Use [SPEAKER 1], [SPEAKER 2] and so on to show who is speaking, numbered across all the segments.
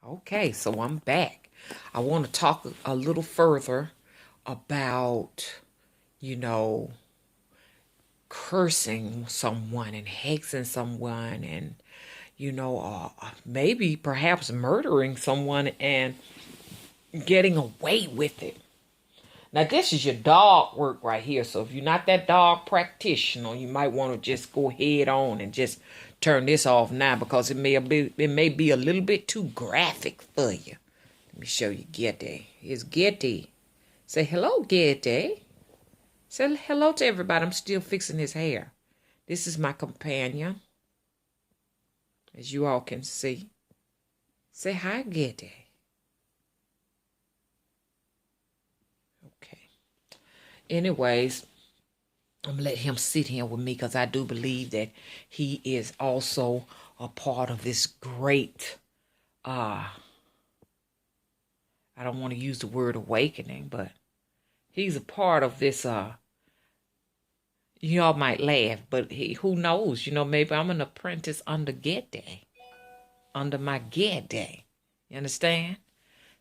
[SPEAKER 1] Okay, so I'm back. I want to talk a little further about, you know, cursing someone and hexing someone and, maybe perhaps murdering someone and getting away with it. Now, this is your dog work right here. So if you're not that dog practitioner, you might want to just go head on and just turn this off now because it may be a little bit too graphic for you. Let me show you Getty. Here's Getty. Say hello, Getty. Say hello to everybody. I'm still fixing his hair. This is my companion, as you all can see. Say hi, Getty. Okay. Anyways, I'm gonna let him sit here with me because I do believe that he is also a part of this great I don't want to use the word awakening, but he's a part of this y'all might laugh, but who knows, maybe I'm an apprentice under Getty, under my Getty. You understand?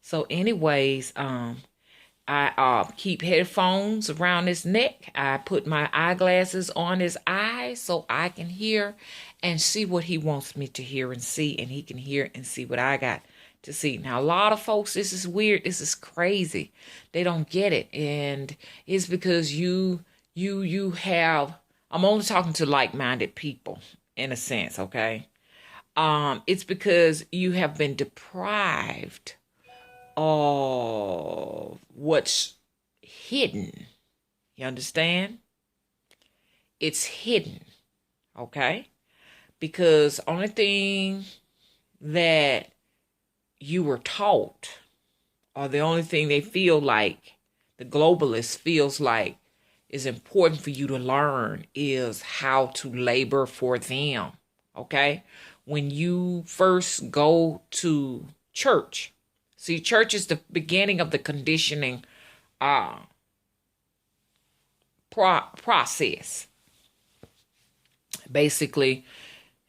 [SPEAKER 1] So anyways, I keep headphones around his neck. I put my eyeglasses on his eyes so I can hear and see what he wants me to hear and see, and he can hear and see what I got to see. Now, a lot of folks, this is weird. This is crazy. They don't get it, and it's because you have. I'm only talking to like-minded people in a sense, okay? It's because you have been deprived of what's hidden. You understand? It's hidden, okay? Because only thing that you were taught, or the only thing they feel like, the globalist feels like is important for you to learn is how to labor for them, okay? When you first go to church, see, church is the beginning of the conditioning process. Basically,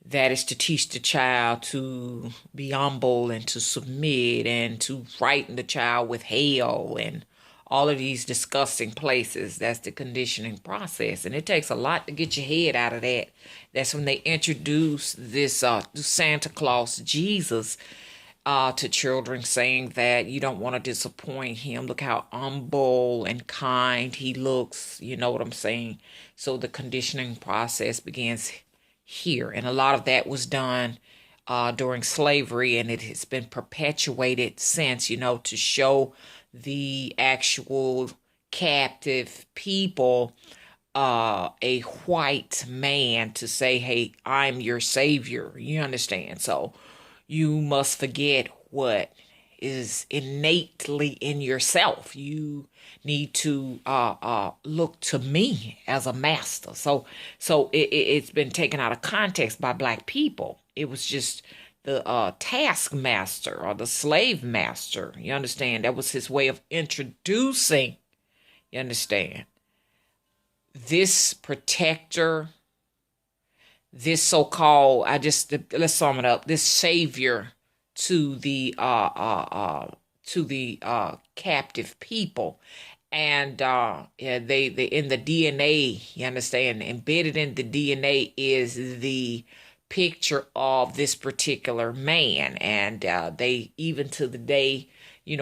[SPEAKER 1] that is to teach the child to be humble and to submit and to frighten the child with hell and all of these disgusting places. That's the conditioning process. And it takes a lot to get your head out of that. That's when they introduce this Santa Claus, Jesus, to children, saying that you don't want to disappoint him. Look how humble and kind he looks. You know what I'm saying? So the conditioning process begins here. And a lot of that was done during slavery, and it has been perpetuated since, to show the actual captive people a white man to say, hey, I'm your savior. You understand? So you must forget what is innately in yourself. You need to look to me as a master. So it's been taken out of context by black people. It was just the taskmaster or the slave master. You understand? That was his way of introducing, you understand, this protector, this so-called, let's sum it up, this savior to the captive people. And they in the DNA, you understand, embedded in the DNA is the picture of this particular man. And they, even to the day,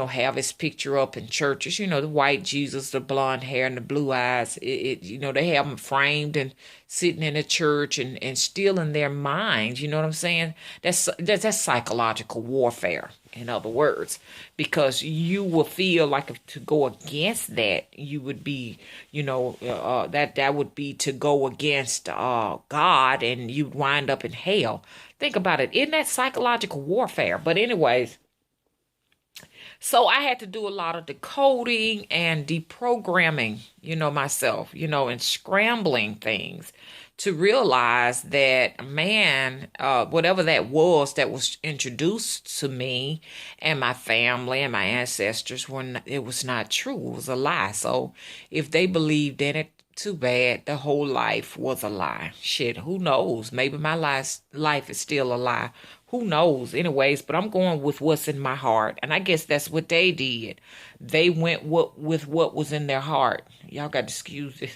[SPEAKER 1] have his picture up in churches, the white Jesus, the blonde hair and the blue eyes. They have him framed and sitting in a church and still in their minds. You know what I'm saying? That's psychological warfare, in other words, because you will feel like to go against that, you would be, that would be to go against God, and you'd wind up in hell. Think about it. Isn't that psychological warfare? But anyways, so I had to do a lot of decoding and deprogramming, myself, and scrambling things to realize that, man, whatever that was introduced to me and my family and my ancestors, it was not true. It was a lie. So if they believed in it, Too bad. The whole life was a lie. Shit, who knows? Maybe my life is still a lie. Who knows? Anyways, but I'm going with what's in my heart. And I guess that's what they did. They went with what was in their heart. Y'all got to excuse it.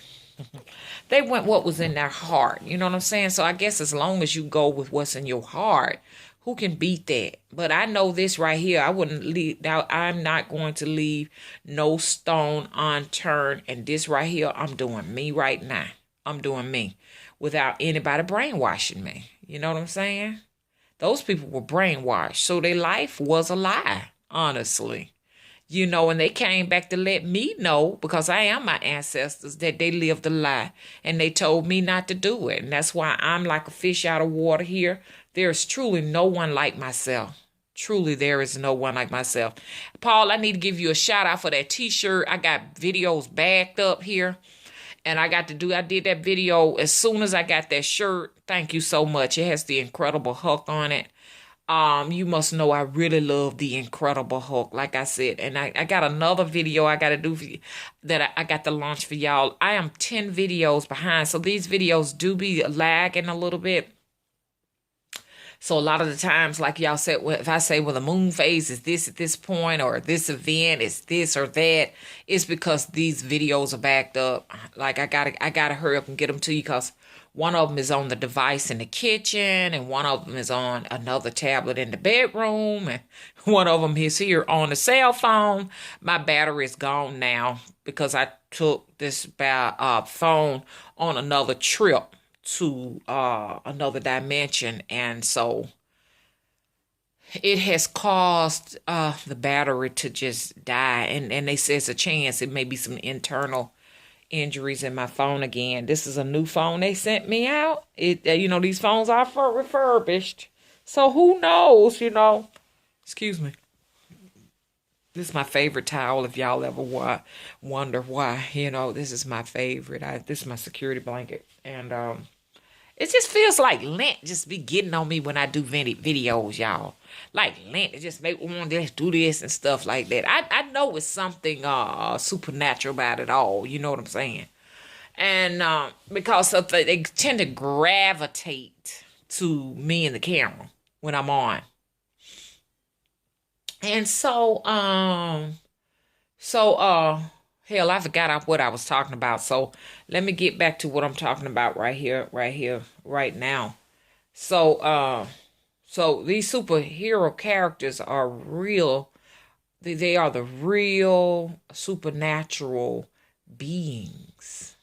[SPEAKER 1] They went what was in their heart. You know what I'm saying? So I guess as long as you go with what's in your heart, who can beat that? But I know this right here. I wouldn't leave. Now, I'm not going to leave no stone unturned. And this right here, I'm doing me right now. I'm doing me without anybody brainwashing me. You know what I'm saying? Those people were brainwashed. So their life was a lie, honestly. You know, and they came back to let me know, because I am my ancestors, that they lived a lie. And they told me not to do it. And that's why I'm like a fish out of water here. There is truly no one like myself. Truly, there is no one like myself. Paul, I need to give you a shout out for that t-shirt. I got videos backed up here. And I did that video as soon as I got that shirt. Thank you so much. It has the Incredible Hulk on it. You must know I really love the Incredible Hulk, like I said. And I got another video I got to do that I got to launch for y'all. I am 10 videos behind, so these videos do be lagging a little bit. So a lot of the times, like y'all said, if I say, well, the moon phase is this at this point, or this event is this or that, it's because these videos are backed up. Like I gotta hurry up and get them to you, because one of them is on the device in the kitchen, and one of them is on another tablet in the bedroom, and one of them is here on the cell phone. My battery is gone now because I took this phone on another trip to another dimension, and so it has caused the battery to just die, and they say it's a chance it may be some internal injuries in my phone again. This is a new phone they sent me out. These phones are refurbished, so who knows? Excuse me. This is my favorite towel. If y'all ever wonder why, this is my favorite. This is my security blanket, and it just feels like Lent just be getting on me when I do videos, y'all. Like Lent, it just make me want to do this and stuff like that. I know it's something supernatural about it all. You know what I'm saying? And because they tend to gravitate to me and the camera when I'm on. And so hell, I forgot what I was talking about. So let me get back to what I'm talking about right here, right now. So these superhero characters are real. They are the real supernatural beings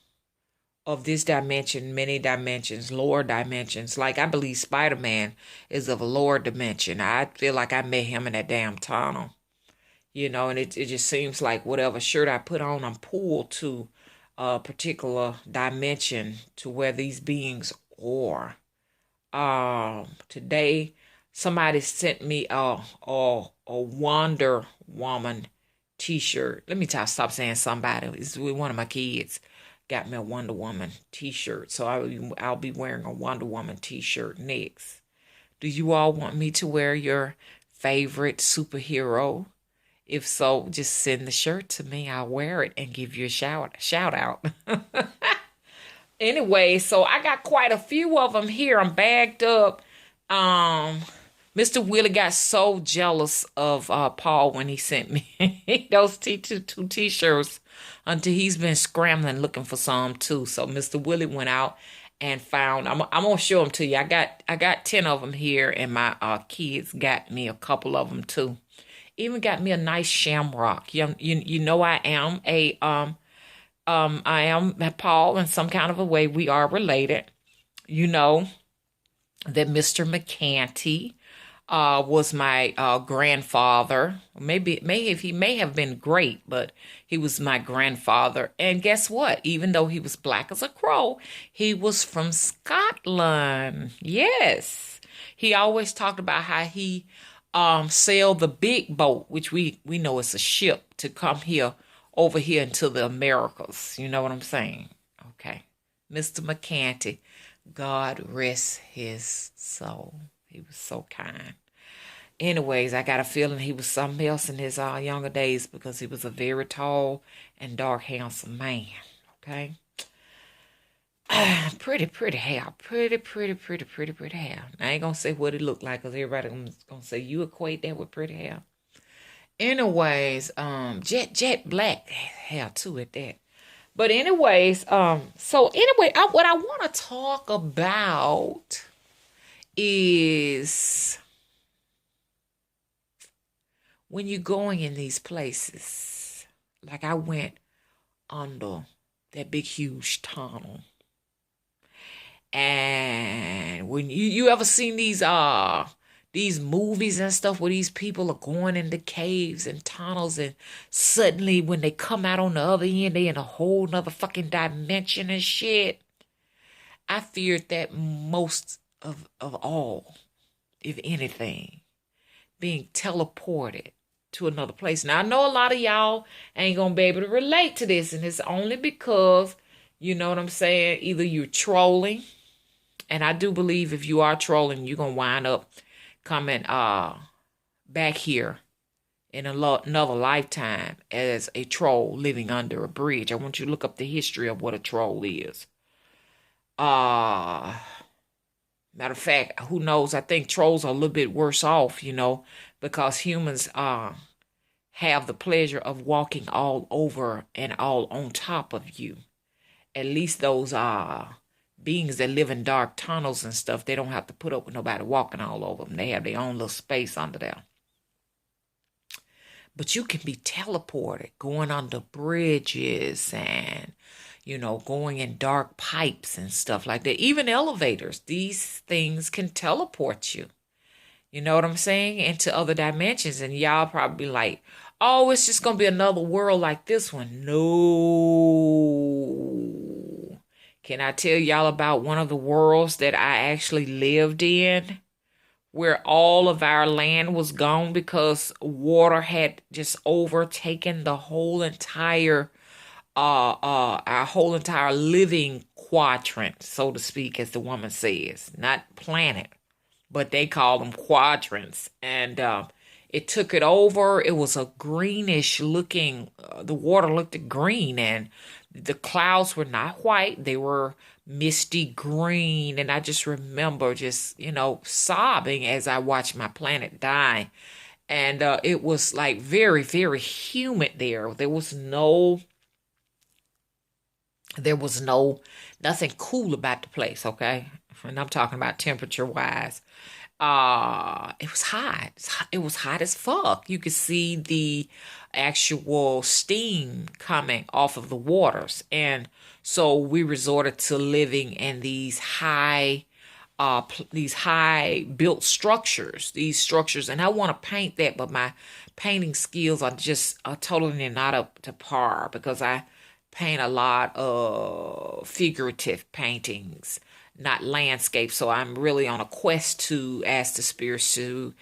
[SPEAKER 1] of this dimension, many dimensions, lower dimensions. Like I believe Spider-Man is of a lower dimension. I feel like I met him in that damn tunnel. And it just seems like whatever shirt I put on, I'm pulled to a particular dimension to where these beings are. Today, somebody sent me a Wonder Woman t-shirt. Let me stop saying somebody. It's one of my kids got me a Wonder Woman t-shirt. So I'll be wearing a Wonder Woman t-shirt next. Do you all want me to wear your favorite superhero? If so, just send the shirt to me. I'll wear it and give you a shout out. Anyway, so I got quite a few of them here. I'm bagged up. Mr. Willie got so jealous of Paul when he sent me those two t-shirts until he's been scrambling looking for some too. So Mr. Willie went out and found. I'm gonna show them to you. I got 10 of them here, and my kids got me a couple of them too. Even got me a nice shamrock. You know I am I am Paul in some kind of a way. We are related. You know that Mr. McCanty was my grandfather. He may have been great, but he was my grandfather. And guess what? Even though he was black as a crow, he was from Scotland. Yes. He always talked about how he sailed the big boat, which we know it's a ship, to come over here into the Americas. You know what I'm saying? Okay. Mr. McCanty, God rest his soul. He was so kind. Anyways, I got a feeling he was something else in his younger days, because he was a very tall and dark, handsome man. Okay. Pretty hair. Pretty hair. I ain't gonna say what it looked like because everybody gonna say you equate that with pretty hair. Anyways, jet black hair too at that. But anyways, so anyway, what I want to talk about is when you're going in these places. Like I went under that big huge tunnel. And when you ever seen these movies and stuff where these people are going into caves and tunnels and suddenly when they come out on the other end they in a whole nother fucking dimension and shit. I feared that most of all, if anything, being teleported to another place. Now I know a lot of y'all ain't gonna be able to relate to this, and it's only because, you know what I'm saying, either you're trolling, and I do believe if you are trolling, you're gonna wind up coming back here in another lifetime as a troll living under a bridge. I want you to look up the history of what a troll is. Matter of fact, who knows? I think trolls are a little bit worse off, because humans have the pleasure of walking all over and all on top of you. At least those beings that live in dark tunnels and stuff, they don't have to put up with nobody walking all over them. They have their own little space under there. But you can be teleported, going under bridges and, going in dark pipes and stuff like that. Even elevators, these things can teleport you. You know what I'm saying? Into other dimensions. And y'all probably like, oh, it's just going to be another world like this one. No. Can I tell y'all about one of the worlds that I actually lived in? Where all of our land was gone because water had just overtaken the whole entire our whole entire living quadrant, so to speak, as the woman says. Not planet, but they call them quadrants. And it took it over. It was a greenish looking, the water looked green, and the clouds were not white. They were misty green. And I just remember just, sobbing as I watched my planet die. And it was like very, very humid there. There was nothing cool about the place, okay? And I'm talking about temperature wise. It was hot. It was hot as fuck. You could see the actual steam coming off of the waters. And so we resorted to living in these high built structures, and I want to paint that, but my painting skills are just totally not up to par because I paint a lot of figurative paintings, not landscape. So I'm really on a quest to ask the spirits to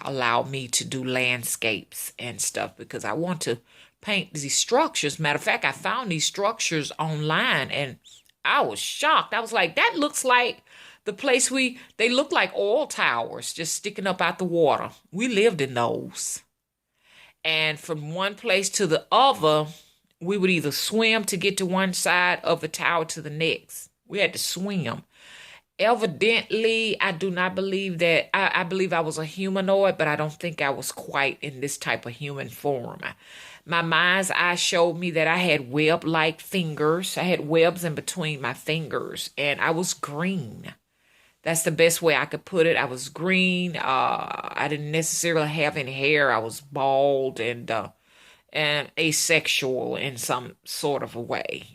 [SPEAKER 1] allow me to do landscapes and stuff because I want to paint these structures. Matter of fact, I found these structures online and I was shocked. I was like, that looks like the place they look like oil towers just sticking up out the water. We lived in those. And from one place to the other, we would either swim to get to one side of the tower to the next. We had to swim. Evidently, I do not believe that. I believe I was a humanoid, but I don't think I was quite in this type of human form. My mind's eye showed me that I had web-like fingers. I had webs in between my fingers, and I was green. That's the best way I could put it. I was green. I didn't necessarily have any hair. I was bald and asexual in some sort of a way,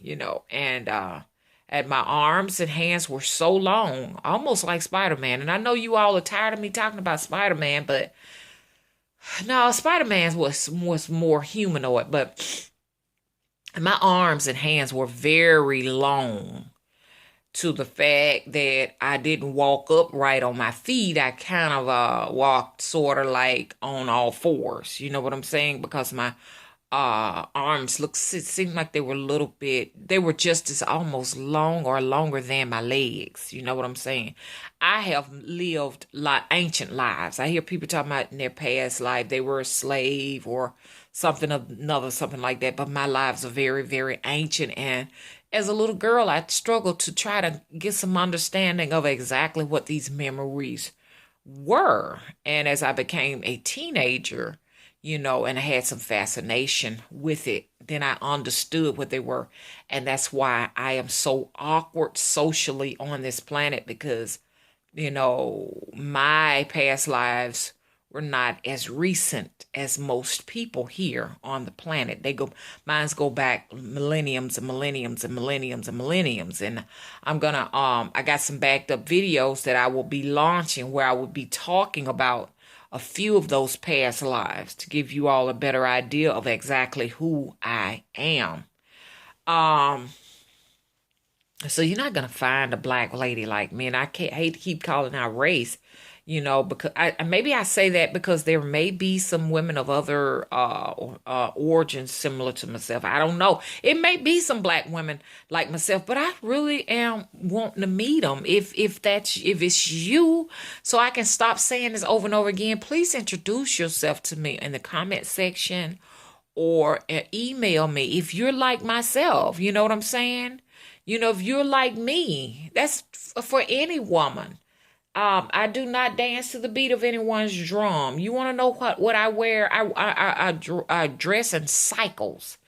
[SPEAKER 1] and my arms and hands were so long, almost like Spider-Man. And I know you all are tired of me talking about Spider-Man, but no, Spider-Man was more humanoid. But my arms and hands were very long to the fact that I didn't walk upright on my feet. I kind of walked sort of like on all fours. You know what I'm saying? Because my arms seemed like they were just as almost long or longer than my legs. You know what I'm saying? I have lived ancient lives. I hear people talking about in their past life they were a slave or something like that. But my lives are very, very ancient, and As a little girl, I struggled to try to get some understanding of exactly what these memories were. And as I became a teenager, and I had some fascination with it, then I understood what they were. And that's why I am so awkward socially on this planet because, my past lives were not as recent as most people here on the planet. Mine's go back millenniums and millenniums and millenniums and millenniums. And I got some backed up videos that I will be launching where I will be talking about a few of those past lives to give you all a better idea of exactly who I am. So you're not gonna find a black lady like me, and hate to keep calling out race, because maybe I say that because there may be some women of other origins similar to myself. I don't know. It may be some black women like myself, but I really am wanting to meet them. If it's you, so I can stop saying this over and over again. Please introduce yourself to me in the comment section or email me if you're like myself. You know what I'm saying? If you're like me, that's for any woman. I do not dance to the beat of anyone's drum. You want to know what I wear? I dress in cycles.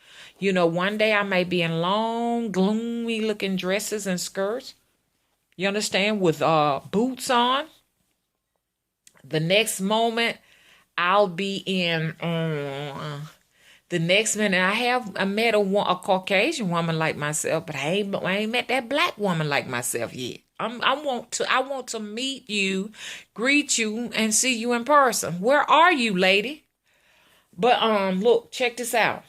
[SPEAKER 1] One day I may be in long, gloomy looking dresses and skirts. You understand? With boots on. The next moment, I'll be in. The next minute, I met a Caucasian woman like myself, but I ain't met that black woman like myself yet. I want to meet you, greet you, and see you in person. Where are you, lady? But look, check this out.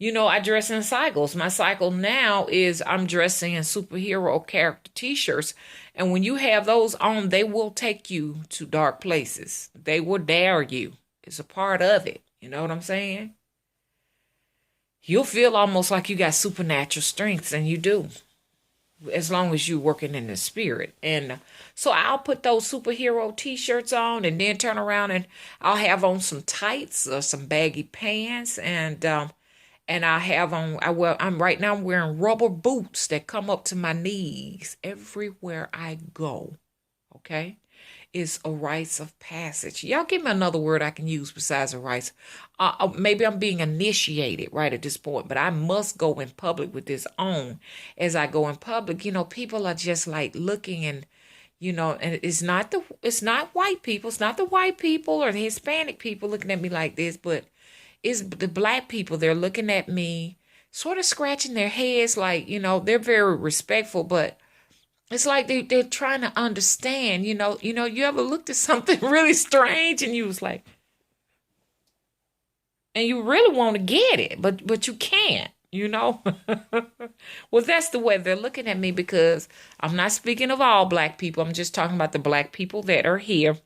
[SPEAKER 1] I dress in cycles. My cycle now is I'm dressing in superhero character t-shirts. And when you have those on, they will take you to dark places. They will dare you. It's a part of it. You know what I'm saying? You'll feel almost like you got supernatural strengths, and you do, as long as you're working in the spirit. And so I'll put those superhero t-shirts on and then turn around and I'll have on some tights or some baggy pants and I have on, I'm right now wearing rubber boots that come up to my knees everywhere I go. Okay? Is a rites of passage. Y'all give me another word I can use besides a rites. Maybe I'm being initiated right at this point, but I must go in public with this on. As I go in public, people are just like looking and, and it's not white people. It's not the white people or the Hispanic people looking at me like this, but it's the black people. They're looking at me, sort of scratching their heads like, they're very respectful, but it's like they're trying to understand, you ever looked at something really strange and you was like, and you really want to get it, but you can't, Well, that's the way they're looking at me because I'm not speaking of all black people. I'm just talking about the black people that are here.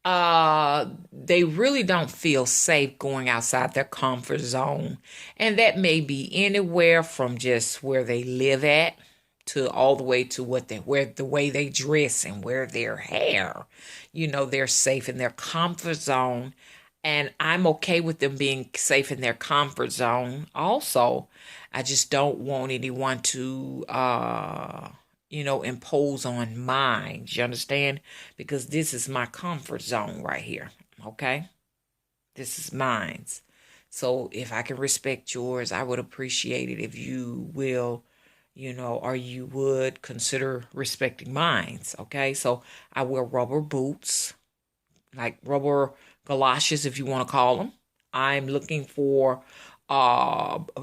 [SPEAKER 1] They really don't feel safe going outside their comfort zone. And that may be anywhere from just where they live at, to all the way to the way they dress and wear their hair. They're safe in their comfort zone. And I'm okay with them being safe in their comfort zone. Also, I just don't want anyone to, impose on mine. You understand? Because this is my comfort zone right here. Okay? This is mine's. So if I can respect yours, I would appreciate it if you will, or you would consider respecting mine, okay? So I wear rubber boots, like rubber galoshes, if you want to call them. I'm looking for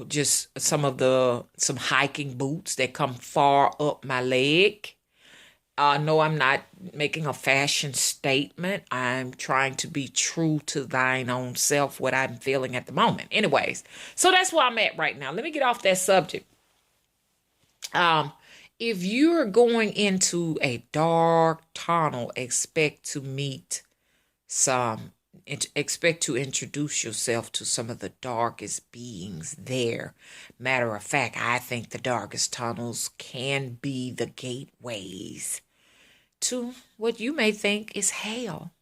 [SPEAKER 1] just some hiking boots that come far up my leg. No, I'm not making a fashion statement. I'm trying to be true to thine own self, what I'm feeling at the moment. Anyways, so that's where I'm at right now. Let me get off that subject. If you're going into a dark tunnel, expect to introduce yourself to some of the darkest beings there. Matter of fact, I think the darkest tunnels can be the gateways to what you may think is hell.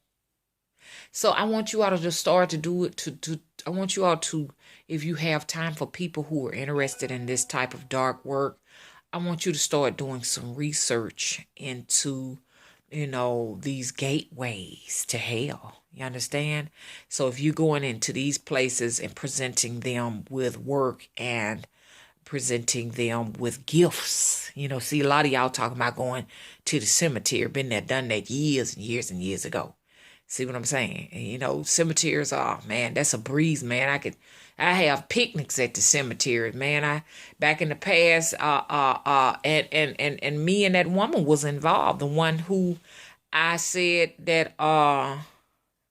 [SPEAKER 1] So I want you all to start to do it, to I want you all to, if you have time for people who are interested in this type of dark work, I want you to start doing some research into, these gateways to hell. You understand? So if you're going into these places and presenting them with work and presenting them with gifts, see, a lot of y'all talking about going to the cemetery, been there, done that years and years and years ago. See what I'm saying? And, cemeteries are, man, that's a breeze, man. I have picnics at the cemetery, man. Back in the past, and me and that woman was involved. The one who I said that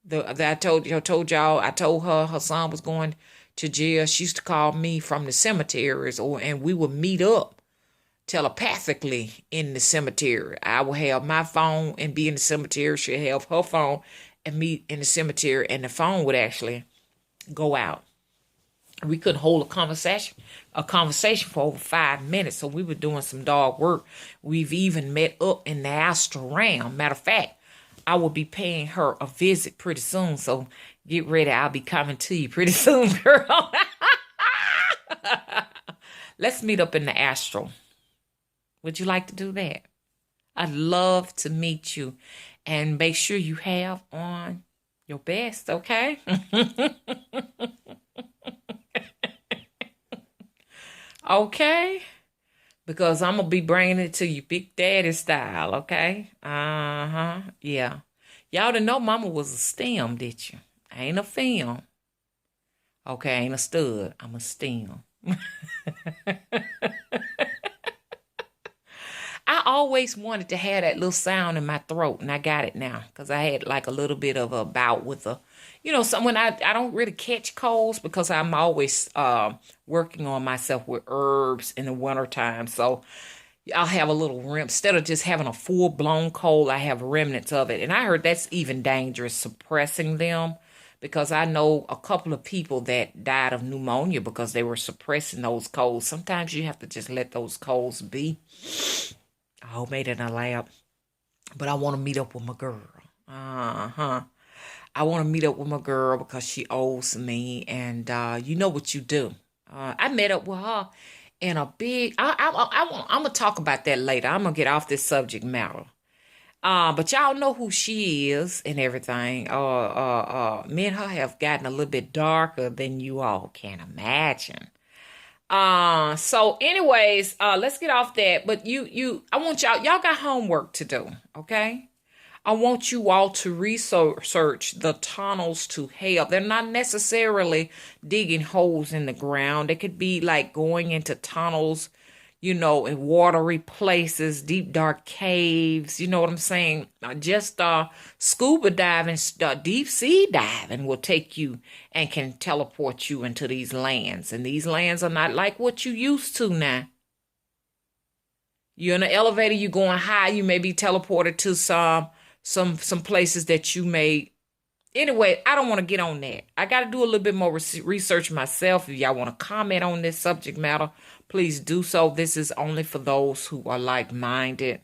[SPEAKER 1] that I told y'all, I told her son was going to jail. She used to call me from the cemeteries, and we would meet up telepathically in the cemetery. I would have my phone and be in the cemetery. She'd have her phone and meet in the cemetery, and the phone would actually go out. We couldn't hold a conversation for over 5 minutes. So we were doing some dog work. We've even met up in the astral realm. Matter of fact, I will be paying her a visit pretty soon. So get ready. I'll be coming to you pretty soon, girl. Let's meet up in the astral. Would you like to do that? I'd love to meet you. And make sure you have on your best, okay? Okay? Because I'm going to be bringing it to you Big Daddy style, okay? Uh-huh. Yeah. Y'all didn't know Mama was a STEM, did you? I ain't a film. Okay, I ain't a stud. I'm a STEM. I always wanted to have that little sound in my throat, and I got it now because I had like a little bit of a bout with when I don't really catch colds because I'm always working on myself with herbs in the wintertime. So I'll have a little instead of just having a full-blown cold, I have remnants of it. And I heard that's even dangerous, suppressing them, because I know a couple of people that died of pneumonia because they were suppressing those colds. Sometimes you have to just let those colds be. I made it in a lab. But I want to meet up with my girl. Uh-huh. I want to meet up with my girl because she owes me. And you know what you do. I met up with her in a big... I'm going to talk about that later. I'm going to get off this subject matter. But y'all know who she is and everything. Me and her have gotten a little bit darker than you all can imagine. So anyways, let's get off that. But I want y'all got homework to do, okay? I want you all to research the tunnels to hell. They're not necessarily digging holes in the ground. They could be like going into tunnels, in watery places, deep, dark caves. You know what I'm saying? Just scuba diving, deep sea diving will take you and can teleport you into these lands. And these lands are not like what you used to now. You're in an elevator, you're going high, you may be teleported to some places that you may... Anyway, I don't want to get on that. I got to do a little bit more research myself. If y'all want to comment on this subject matter, please do so. This is only for those who are like-minded,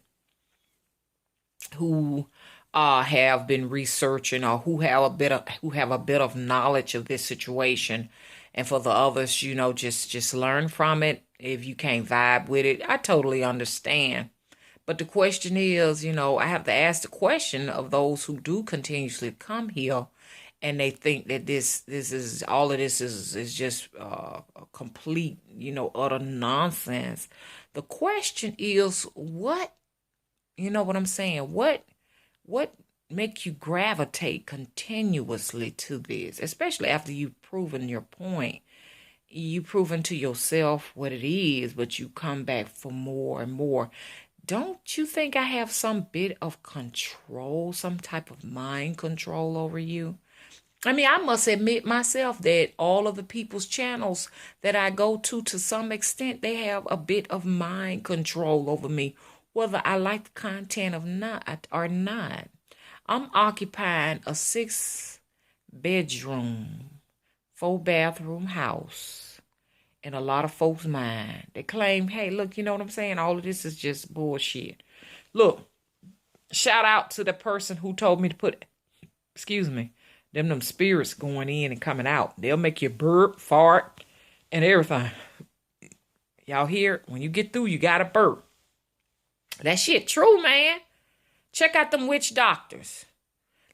[SPEAKER 1] who have been researching, or who have a bit of knowledge of this situation. And for the others, just learn from it. If you can't vibe with it, I totally understand. But the question is, I have to ask the question of those who do continuously come here, and they think that this is all of this is just a complete, utter nonsense. The question is, what, what I'm saying? What make you gravitate continuously to this, especially after you've proven your point? You've proven to yourself what it is, but you come back for more and more. Don't you think I have some bit of control, some type of mind control over you? I mean, I must admit myself that all of the people's channels that I go to some extent, they have a bit of mind control over me, whether I like the content or not. I'm occupying a 6-bedroom, 4-bathroom house. In a lot of folks' mind, they claim, hey, look, you know what I'm saying? All of this is just bullshit. Look, shout out to the person who told me to put, the Them spirits going in and coming out. They'll make you burp, fart, and everything. Y'all hear? When you get through, you gotta burp. That shit true, man. Check out them witch doctors.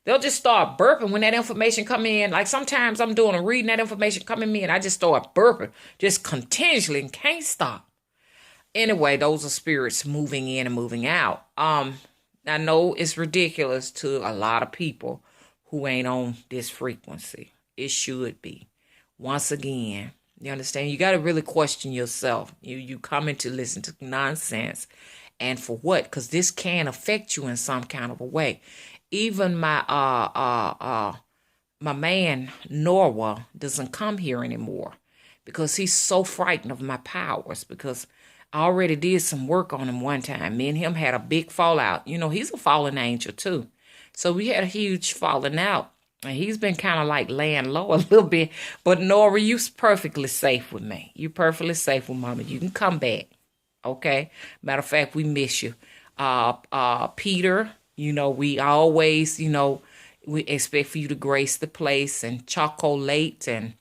[SPEAKER 1] They'll just start burping when that information come in. Like sometimes I'm doing a reading, that information coming in, I just start burping, just continuously and can't stop. Anyway, those are spirits moving in and moving out. I know it's ridiculous to a lot of people who ain't on this frequency. It should be. Once again, you understand? You got to really question yourself. You coming to listen to nonsense. And for what? Because this can affect you in some kind of a way. Even my man Norwa doesn't come here anymore because he's so frightened of my powers, because I already did some work on him one time. Me and him had a big fallout. You know, he's a fallen angel too. So we had a huge falling out. And he's been kind of like laying low a little bit. But Nora, you're perfectly safe with me. You're perfectly safe with Mama. You can come back. Okay? Matter of fact, we miss you. Peter, you know, we always, you know, we expect for you to grace the place. And Chocolate and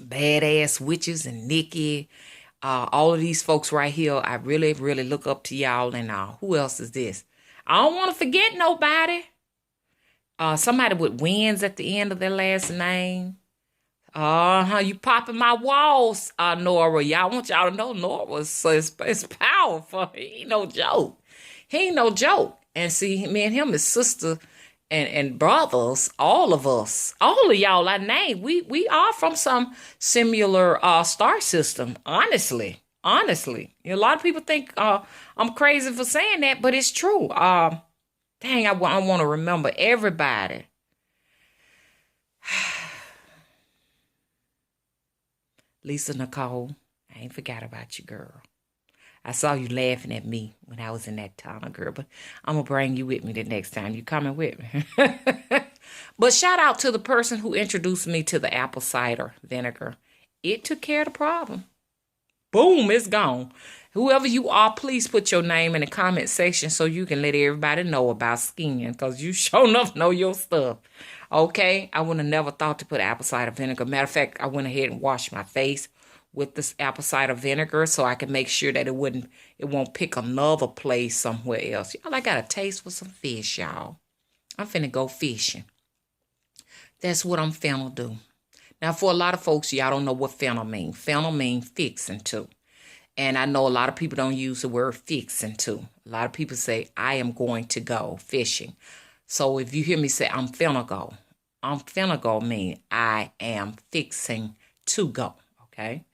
[SPEAKER 1] Badass Witches and Nikki. All of these folks right here, I really, really look up to y'all. And who else is this? I don't want to forget nobody. Somebody with wins at the end of their last name. You popping my walls, Nora. Y'all want y'all to know Nora is powerful. He ain't no joke. He ain't no joke. And see, me and him is sister and brothers, all of us, all of y'all I named, we are from some similar star system, honestly. Honestly. A lot of people think I'm crazy for saying that, but it's true. Dang, I want to remember everybody. Lisa Nicole, I ain't forgot about you, girl. I saw you laughing at me when I was in that tunnel, girl, but I'm going to bring you with me the next time. You coming with me. But shout out to the person who introduced me to the apple cider vinegar. It took care of the problem. Boom, it's gone. Whoever you are, please put your name in the comment section so you can let everybody know about skin, because you sure enough know your stuff. Okay? I would have never thought to put apple cider vinegar. Matter of fact, I went ahead and washed my face with this apple cider vinegar so I can make sure that it won't pick another place somewhere else. Y'all, I got a taste for some fish, y'all. I'm finna go fishing. That's what I'm finna do. Now, for a lot of folks, y'all don't know what finna mean. Finna mean fixing to. And I know a lot of people don't use the word fixing to. A lot of people say, I am going to go fishing. So if you hear me say, I'm finna go mean I am fixing to go, okay?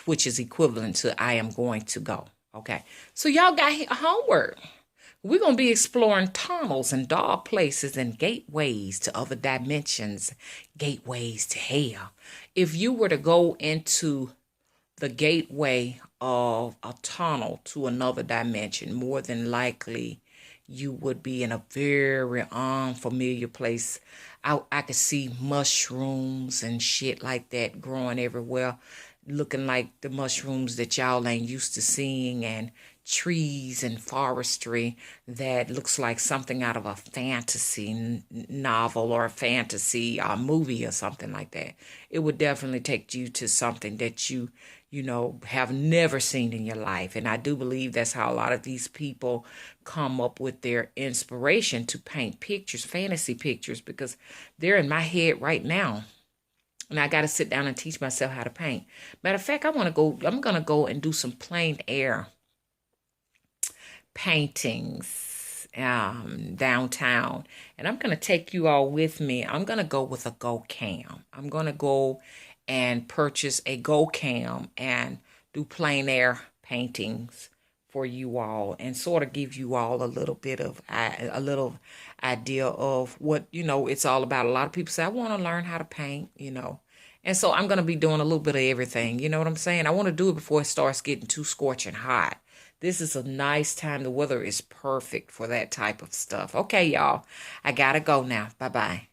[SPEAKER 1] Which is equivalent to I am going to go, okay? So y'all got homework. We're going to be exploring tunnels and dark places and gateways to other dimensions, gateways to hell. If you were to go into the gateway of a tunnel to another dimension, more than likely you would be in a very unfamiliar place. I could see mushrooms and shit like that growing everywhere, looking like the mushrooms that y'all ain't used to seeing, and trees and forestry that looks like something out of a fantasy novel or a fantasy movie or something like that. It would definitely take you to something that you have never seen in your life. And I do believe that's how a lot of these people come up with their inspiration to paint pictures, fantasy pictures, because they're in my head right now. And I got to sit down and teach myself how to paint. Matter of fact, I'm going to go and do some plein air paintings downtown. And I'm going to take you all with me. I'm going to go with a Go Cam. I'm going to go and purchase a Go Cam and do plein air paintings for you all, and sort of give you all a little idea of what, it's all about. A lot of people say, I want to learn how to paint, And so I'm going to be doing a little bit of everything. You know what I'm saying? I want to do it before it starts getting too scorching hot. This is a nice time. The weather is perfect for that type of stuff. Okay, y'all. I got to go now. Bye-bye.